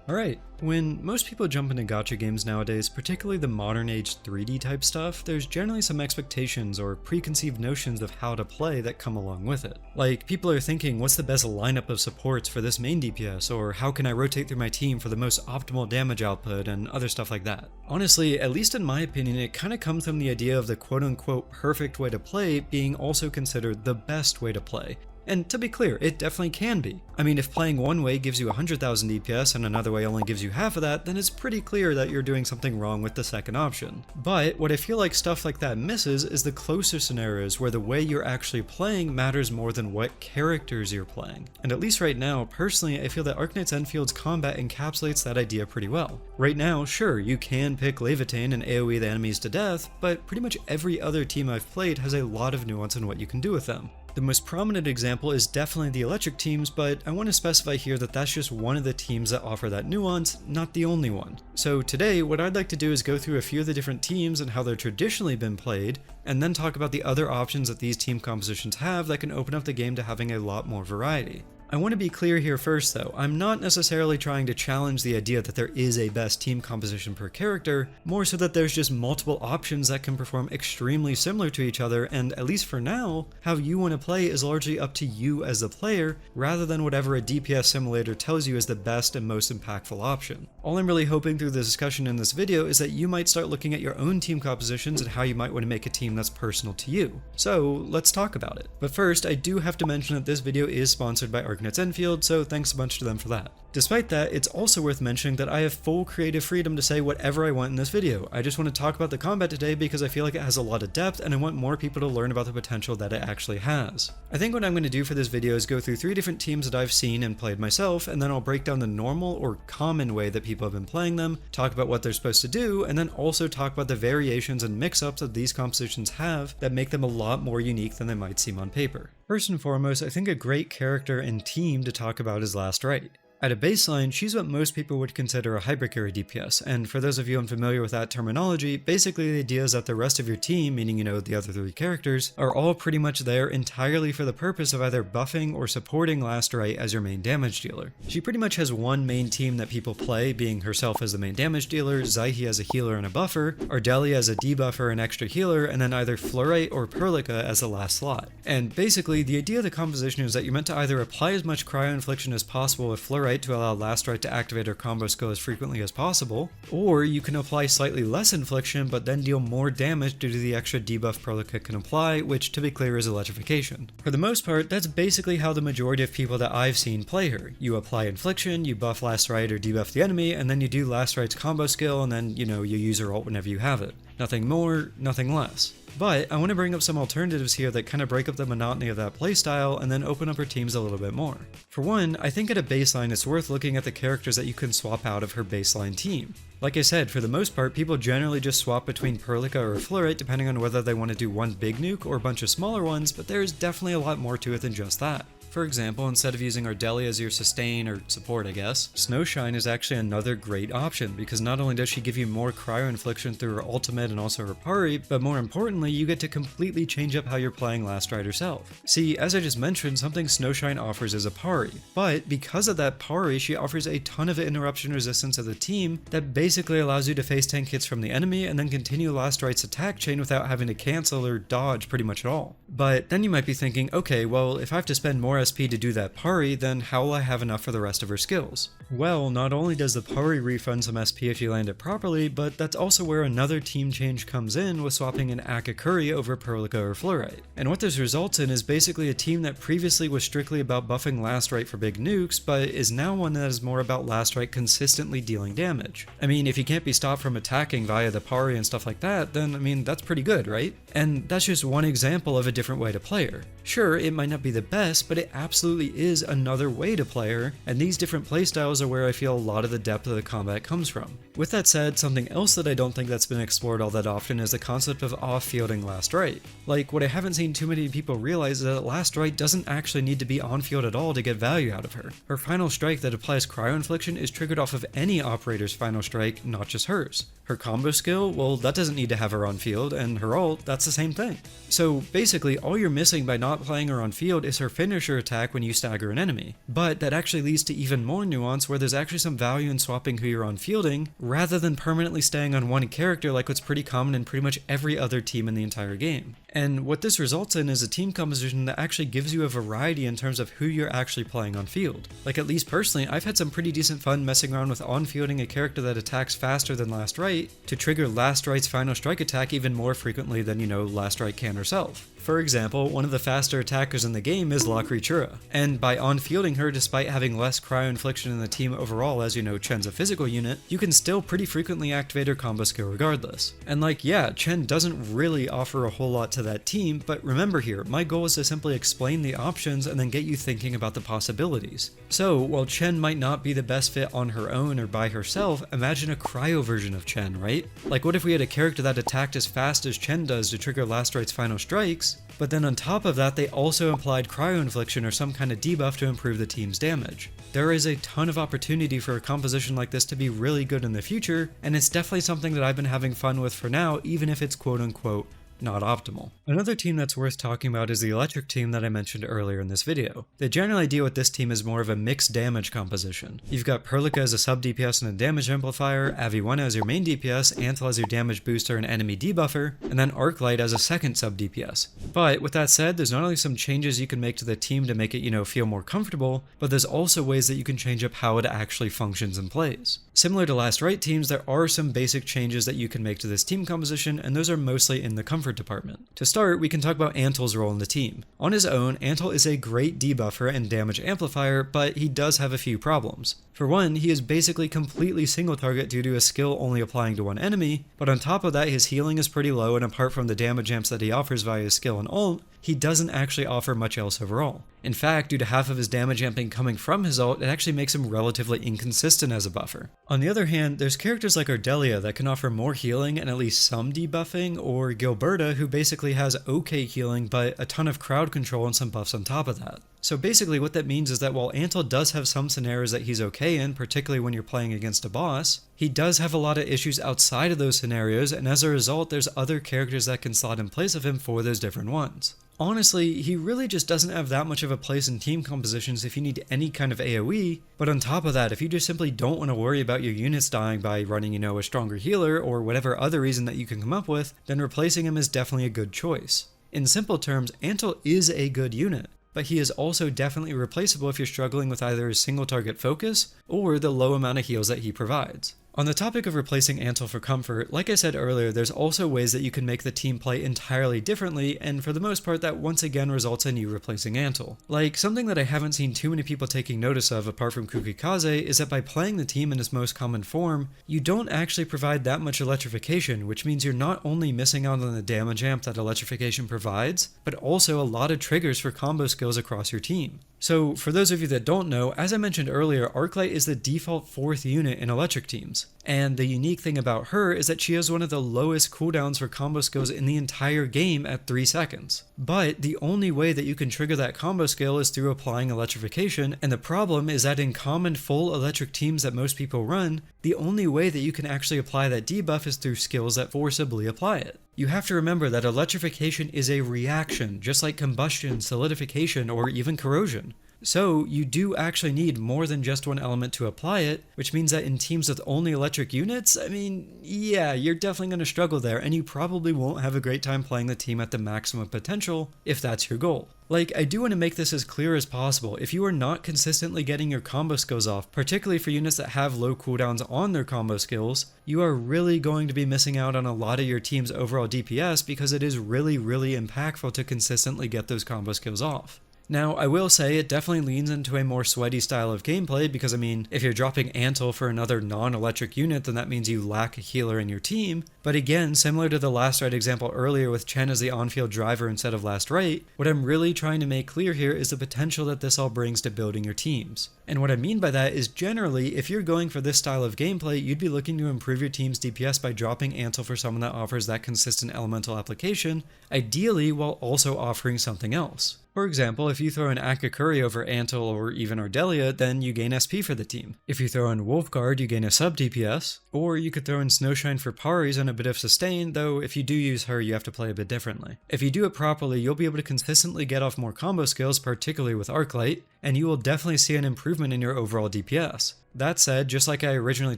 Alright, when most people jump into gacha games nowadays, particularly the modern age 3D type stuff, there's generally some expectations or preconceived notions of how to play that come along with it. Like, people are thinking, what's the best lineup of supports for this main DPS, or how can I rotate through my team for the most optimal damage output, and other stuff like that. Honestly, at least in my opinion, it kinda comes from the idea of the quote-unquote perfect way to play being also considered the best way to play. And to be clear, it definitely can be. I mean, if playing one way gives you 100,000 DPS and another way only gives you half of that, then it's pretty clear that you're doing something wrong with the second option. But what I feel like stuff like that misses is the closer scenarios where the way you're actually playing matters more than what characters you're playing. And at least right now, personally, I feel that Arknights Endfield's combat encapsulates that idea pretty well. Right now, sure, you can pick Levitain and AoE the enemies to death, but pretty much every other team I've played has a lot of nuance in what you can do with them. The most prominent example is definitely the electric teams, but I want to specify here that that's just one of the teams that offer that nuance, not the only one. So today, what I'd like to do is go through a few of the different teams and how they're traditionally been played, and then talk about the other options that these team compositions have that can open up the game to having a lot more variety. I want to be clear here first though, I'm not necessarily trying to challenge the idea that there is a best team composition per character, more so that there's just multiple options that can perform extremely similar to each other, and at least for now, how you want to play is largely up to you as the player, rather than whatever a DPS simulator tells you is the best and most impactful option. All I'm really hoping through the discussion in this video is that you might start looking at your own team compositions and how you might want to make a team that's personal to you. So let's talk about it. But first, I do have to mention that this video is sponsored by Arknights Endfield, so thanks a bunch to them for that. Despite that, it's also worth mentioning that I have full creative freedom to say whatever I want in this video. I just want to talk about the combat today because I feel like it has a lot of depth and I want more people to learn about the potential that it actually has. I think what I'm going to do for this video is go through 3 different teams that I've seen and played myself, and then I'll break down the normal or common way that people have been playing them, talk about what they're supposed to do, and then also talk about the variations and mix-ups that these compositions have that make them a lot more unique than they might seem on paper. First and foremost, I think a great character and team to talk about is Last Right. At a baseline, she's what most people would consider a Hypercarry DPS, and for those of you unfamiliar with that terminology, basically the idea is that the rest of your team, meaning the other 3 characters, are all pretty much there entirely for the purpose of either buffing or supporting Last Right as your main damage dealer. She pretty much has one main team that people play, being herself as the main damage dealer, Zyhe as a healer and a buffer, Ardelia as a debuffer and extra healer, and then either Fluorite or Perlica as the last slot. And basically, the idea of the composition is that you're meant to either apply as much cryo infliction as possible with Fluorite to allow Last Right to activate her combo skill as frequently as possible, or you can apply slightly less infliction but then deal more damage due to the extra debuff Perlica can apply, which to be clear is electrification. For the most part, that's basically how the majority of people that I've seen play her. You apply infliction, you buff Last Right or debuff the enemy, and then you do Last Right's combo skill, and then, you use her ult whenever you have it. Nothing more, nothing less. But I want to bring up some alternatives here that kind of break up the monotony of that playstyle and then open up her teams a little bit more. For one, I think at a baseline it's worth looking at the characters that you can swap out of her baseline team. Like I said, for the most part, people generally just swap between Perlica or Fluorite depending on whether they want to do one big nuke or a bunch of smaller ones, but there's definitely a lot more to it than just that. For example, instead of using Ardelia as your sustain or support, I guess, Snowshine is actually another great option because not only does she give you more cryo infliction through her ultimate and also her parry, but more importantly, you get to completely change up how you're playing Last Right herself. See, as I just mentioned, something Snowshine offers is a parry, but because of that parry, she offers a ton of interruption resistance of the team that basically allows you to face tank hits from the enemy and then continue Last Right's attack chain without having to cancel or dodge pretty much at all. But then you might be thinking, okay, well, if I have to spend more SP to do that parry, then how will I have enough for the rest of her skills? Well, not only does the parry refund some SP if you land it properly, but that's also where another team change comes in with swapping an Arknights over Perlica or Fluorite. And what this results in is basically a team that previously was strictly about buffing Last Right for big nukes, but is now one that is more about Last Right consistently dealing damage. I mean, if you can't be stopped from attacking via the parry and stuff like that, then that's pretty good, right? And that's just one example of a different way to play her. Sure, it might not be the best, but it absolutely is another way to play her, and these different playstyles are where I feel a lot of the depth of the combat comes from. With that said, something else that I don't think that's been explored all that often is the concept of off-fielding Last Right. Like, what I haven't seen too many people realize is that Last Right doesn't actually need to be on-field at all to get value out of her. Her final strike that applies cryo infliction is triggered off of any operator's final strike, not just hers. Her combo skill, well, that doesn't need to have her on field, and her ult, that's the same thing. So basically, all you're missing by not playing her on field is her finisher attack when you stagger an enemy. But that actually leads to even more nuance where there's actually some value in swapping who you're on fielding, rather than permanently staying on one character like what's pretty common in pretty much every other team in the entire game. And what this results in is a team composition that actually gives you a variety in terms of who you're actually playing on field. Like, at least personally, I've had some pretty decent fun messing around with on-fielding a character that attacks faster than Last Right to trigger Last Right's final strike attack even more frequently than, Last Right can herself. For example, one of the faster attackers in the game is Lakritura, and by on-fielding her despite having less cryo infliction in the team overall, as Chen's a physical unit, you can still pretty frequently activate her combo skill regardless. And yeah, Chen doesn't really offer a whole lot to that team, but remember here, my goal is to simply explain the options and then get you thinking about the possibilities. So, while Chen might not be the best fit on her own or by herself, imagine a cryo version of Chen, right? Like, what if we had a character that attacked as fast as Chen does to trigger Last Right's final strikes, but then on top of that they also applied cryo infliction or some kind of debuff to improve the team's damage. There is a ton of opportunity for a composition like this to be really good in the future, and it's definitely something that I've been having fun with for now, even if it's quote-unquote not optimal. Another team that's worth talking about is the electric team that I mentioned earlier in this video. The general idea with this team is more of a mixed damage composition. You've got Perlica as a sub DPS and a damage amplifier, Aviwana as your main DPS, Antal as your damage booster and enemy debuffer, and then Arknight as a second sub DPS. But with that said, there's not only some changes you can make to the team to make it, feel more comfortable, but there's also ways that you can change up how it actually functions and plays. Similar to Last Right teams, there are some basic changes that you can make to this team composition, and those are mostly in the comfort department. To start, we can talk about Antal's role in the team. On his own, Antal is a great debuffer and damage amplifier, but he does have a few problems. For one, he is basically completely single target due to a skill only applying to one enemy, but on top of that his healing is pretty low, and apart from the damage amps that he offers via his skill and ult, he doesn't actually offer much else overall. In fact, due to half of his damage amping coming from his ult, it actually makes him relatively inconsistent as a buffer. On the other hand, there's characters like Ardelia that can offer more healing and at least some debuffing, or Gilberta who basically has okay healing but a ton of crowd control and some buffs on top of that. So basically what that means is that while Antal does have some scenarios that he's okay in, particularly when you're playing against a boss, he does have a lot of issues outside of those scenarios, and as a result there's other characters that can slot in place of him for those different ones. Honestly, he really just doesn't have that much of a place in team compositions if you need any kind of AoE, but on top of that, if you just simply don't want to worry about your units dying by running, a stronger healer or whatever other reason that you can come up with, then replacing him is definitely a good choice. In simple terms, Antal is a good unit, but he is also definitely replaceable if you're struggling with either his single target focus or the low amount of heals that he provides. On the topic of replacing Antal for comfort, like I said earlier, there's also ways that you can make the team play entirely differently, and for the most part that once again results in you replacing Antal. Like, something that I haven't seen too many people taking notice of apart from Kukikaze is that by playing the team in its most common form, you don't actually provide that much electrification, which means you're not only missing out on the damage amp that electrification provides, but also a lot of triggers for combo skills across your team. So, for those of you that don't know, as I mentioned earlier, Arknight is the default 4th unit in electric teams. And the unique thing about her is that she has one of the lowest cooldowns for combo skills in the entire game at 3 seconds. But the only way that you can trigger that combo skill is through applying electrification, and the problem is that in common full electric teams that most people run, the only way that you can actually apply that debuff is through skills that forcibly apply it. You have to remember that electrification is a reaction, just like combustion, solidification, or even corrosion. So you do actually need more than just one element to apply it, which means that in teams with only electric units, yeah, you're definitely going to struggle there, and you probably won't have a great time playing the team at the maximum potential if that's your goal. Like, I do want to make this as clear as possible. If you are not consistently getting your combo skills off, particularly for units that have low cooldowns on their combo skills, you are really going to be missing out on a lot of your team's overall DPS because it is really, really impactful to consistently get those combo skills off. Now, I will say it definitely leans into a more sweaty style of gameplay because, if you're dropping Antal for another non-electric unit, then that means you lack a healer in your team. But again, similar to the Last Right example earlier with Chen as the on-field driver instead of Last Right, what I'm really trying to make clear here is the potential that this all brings to building your teams. And what I mean by that is generally, if you're going for this style of gameplay, you'd be looking to improve your team's DPS by dropping Antal for someone that offers that consistent elemental application, ideally while also offering something else. For example, if you throw in Arknights over Antle or even Ardelia, then you gain SP for the team. If you throw in Wolfguard, you gain a sub DPS, or you could throw in Snowshine for parries and a bit of sustain, though if you do use her, you have to play a bit differently. If you do it properly, you'll be able to consistently get off more combo skills, particularly with Arknight, and you will definitely see an improvement in your overall DPS. That said, just like I originally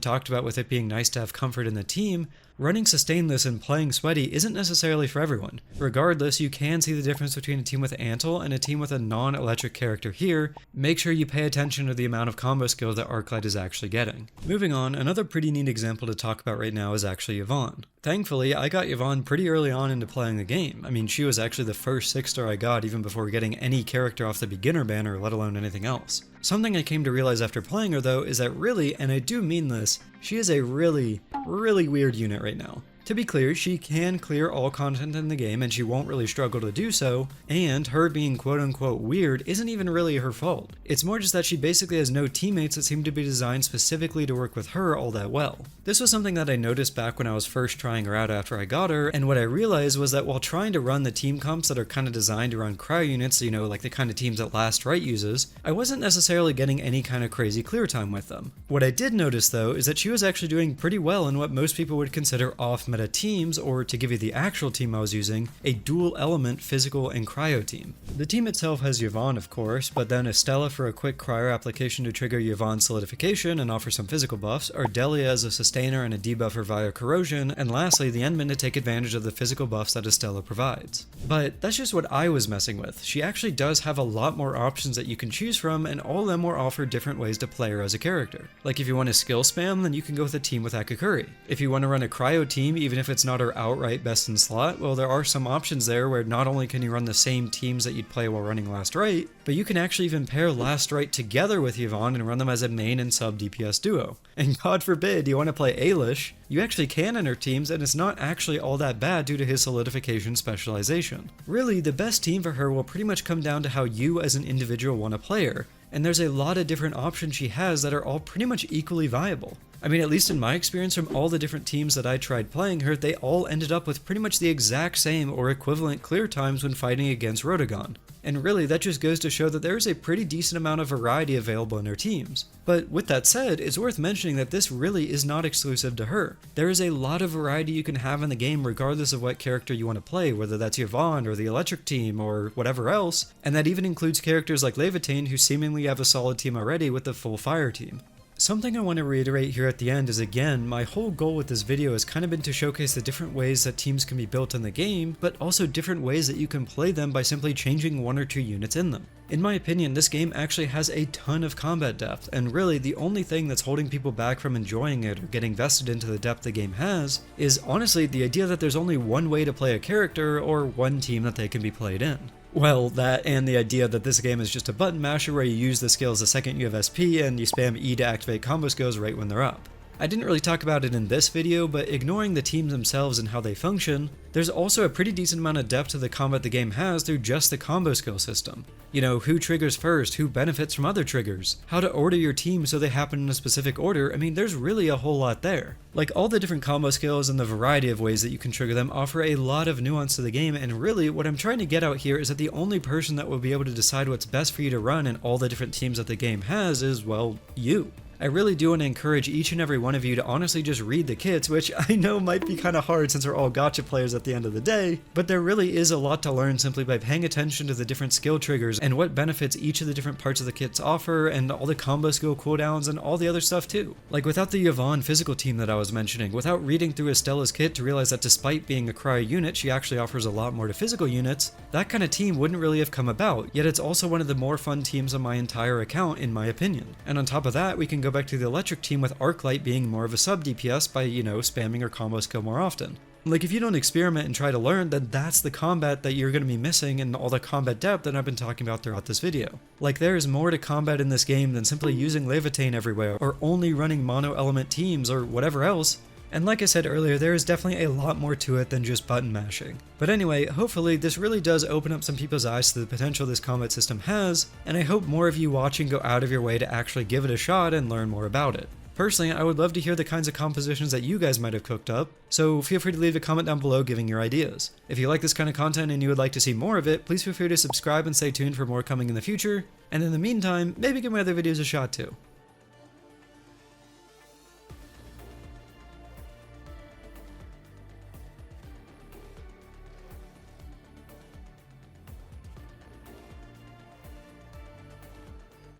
talked about with it being nice to have comfort in the team, running Sustainless and playing Sweaty isn't necessarily for everyone. Regardless, you can see the difference between a team with Antle and a team with a non-electric character here. Make sure you pay attention to the amount of combo skills that Arknight is actually getting. Moving on, another pretty neat example to talk about right now is actually Yvonne. Thankfully, I got Yvonne pretty early on into playing the game. I mean, she was actually the first 6-star I got even before getting any character off the beginner banner, let alone anything else. Something I came to realize after playing her though is that really, and I do mean this, she is a really weird unit right now. To be clear, she can clear all content in the game and she won't really struggle to do so, and her being quote-unquote weird isn't even really her fault. It's more just that she basically has no teammates that seem to be designed specifically to work with her all that well. This was something that I noticed back when I was first trying her out after I got her, and what I realized was that while trying to run the team comps that are kind of designed to run cryo units, you know, like the kind of teams that Last Right uses, I wasn't necessarily getting any kind of crazy clear time with them. What I did notice though is that she was actually doing pretty well in what most people would consider off-meta teams, or to give you the actual team I was using, a dual element physical and cryo team. The team itself has Yvonne of course, but then Estella for a quick cryo application to trigger Yvonne's solidification and offer some physical buffs, Ardelia as a sustainer and a debuffer via corrosion, and lastly the Endman to take advantage of the physical buffs that Estella provides. But that's just what I was messing with. She actually does have a lot more options that you can choose from, and all of them will offer different ways to play her as a character. Like if you want to skill spam, then you can go with a team with Hypercarry. If you want to run a cryo team, even if it's not her outright best in slot, well, there are some options there where not only can you run the same teams that you'd play while running Last Right, but you can actually even pair Last Right together with Yvonne and run them as a main and sub DPS duo. And God forbid you want to play Ailish, you actually can in her teams, and it's not actually all that bad due to his solidification specialization. Really, the best team for her will pretty much come down to how you as an individual want to play her, and there's a lot of different options she has that are all pretty much equally viable. I mean, at least in my experience from all the different teams that I tried playing her, they all ended up with pretty much the exact same or equivalent clear times when fighting against Rotogon. And really, that just goes to show that there is a pretty decent amount of variety available in her teams. But with that said, it's worth mentioning that this really is not exclusive to her. There is a lot of variety you can have in the game regardless of what character you want to play, whether that's Yvonne or the Electric team or whatever else, and that even includes characters like Levitain who seemingly have a solid team already with the full fire team. Something I want to reiterate here at the end is, again, my whole goal with this video has kind of been to showcase the different ways that teams can be built in the game, but also different ways that you can play them by simply changing 1 or 2 units in them. In my opinion, this game actually has a ton of combat depth, and really the only thing that's holding people back from enjoying it or getting vested into the depth the game has is honestly the idea that there's only one way to play a character or one team that they can be played in. Well, that and the idea that this game is just a button masher where you use the skills the second you have SP and you spam E to activate combo skills right when they're up. I didn't really talk about it in this video, but ignoring the teams themselves and how they function, there's also a pretty decent amount of depth to the combat the game has through just the combo skill system. You know, who triggers first, who benefits from other triggers, how to order your team so they happen in a specific order. I mean, there's really a whole lot there. Like, all the different combo skills and the variety of ways that you can trigger them offer a lot of nuance to the game, and really what I'm trying to get out here is that the only person that will be able to decide what's best for you to run in all the different teams that the game has is, well, you. I really do want to encourage each and every one of you to honestly just read the kits, which I know might be kind of hard since we're all gacha players at the end of the day, but there really is a lot to learn simply by paying attention to the different skill triggers and what benefits each of the different parts of the kits offer, and all the combo skill cooldowns and all the other stuff too. Like without the Yvonne physical team that I was mentioning, without reading through Estella's kit to realize that despite being a cryo unit, she actually offers a lot more to physical units, that kind of team wouldn't really have come about, yet it's also one of the more fun teams on my entire account in my opinion. And on top of that, we can go back to the Electric team with Arknight being more of a sub DPS by, you know, spamming her combo skill more often. Like, if you don't experiment and try to learn, then that's the combat that you're going to be missing and all the combat depth that I've been talking about throughout this video. Like, there is more to combat in this game than simply using Levitain everywhere, or only running mono element teams, or whatever else. And like I said earlier, there is definitely a lot more to it than just button mashing. But anyway, hopefully this really does open up some people's eyes to the potential this combat system has, and I hope more of you watching go out of your way to actually give it a shot and learn more about it. Personally, I would love to hear the kinds of compositions that you guys might have cooked up, so feel free to leave a comment down below giving your ideas. If you like this kind of content and you would like to see more of it, please feel free to subscribe and stay tuned for more coming in the future, and in the meantime, maybe give my other videos a shot too.